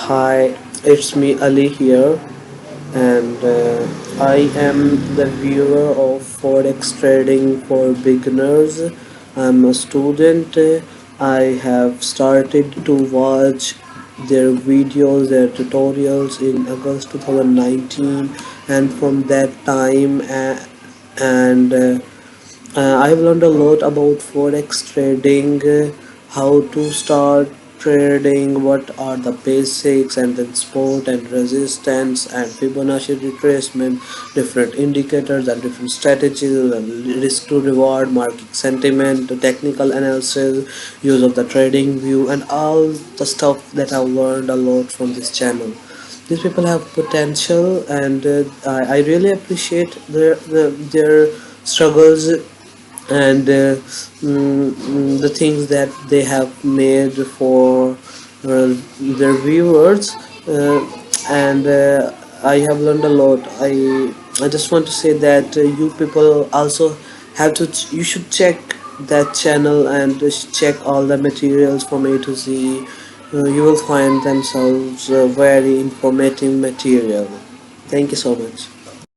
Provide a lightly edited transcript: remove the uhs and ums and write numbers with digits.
Hi, it's me Ali here, and I am the viewer of Forex trading for beginners. I'm a student. I have started to watch their videos, their tutorials in August 2019, and from that time, and I've learned a lot about forex trading, how to start trading, what are the basics, and then support and resistance and Fibonacci retracement, different indicators and different strategies, and risk to reward, market sentiment, the technical analysis, use of the trading view, and all the stuff that I've learned a lot from this channel. These people have potential, and I really appreciate their struggles and the things that they have made for their viewers, and I have learned a lot. I just want to say that you people also have to you should check that channel and check all the materials from A to Z. You will find themselves very informative material. Thank you so much.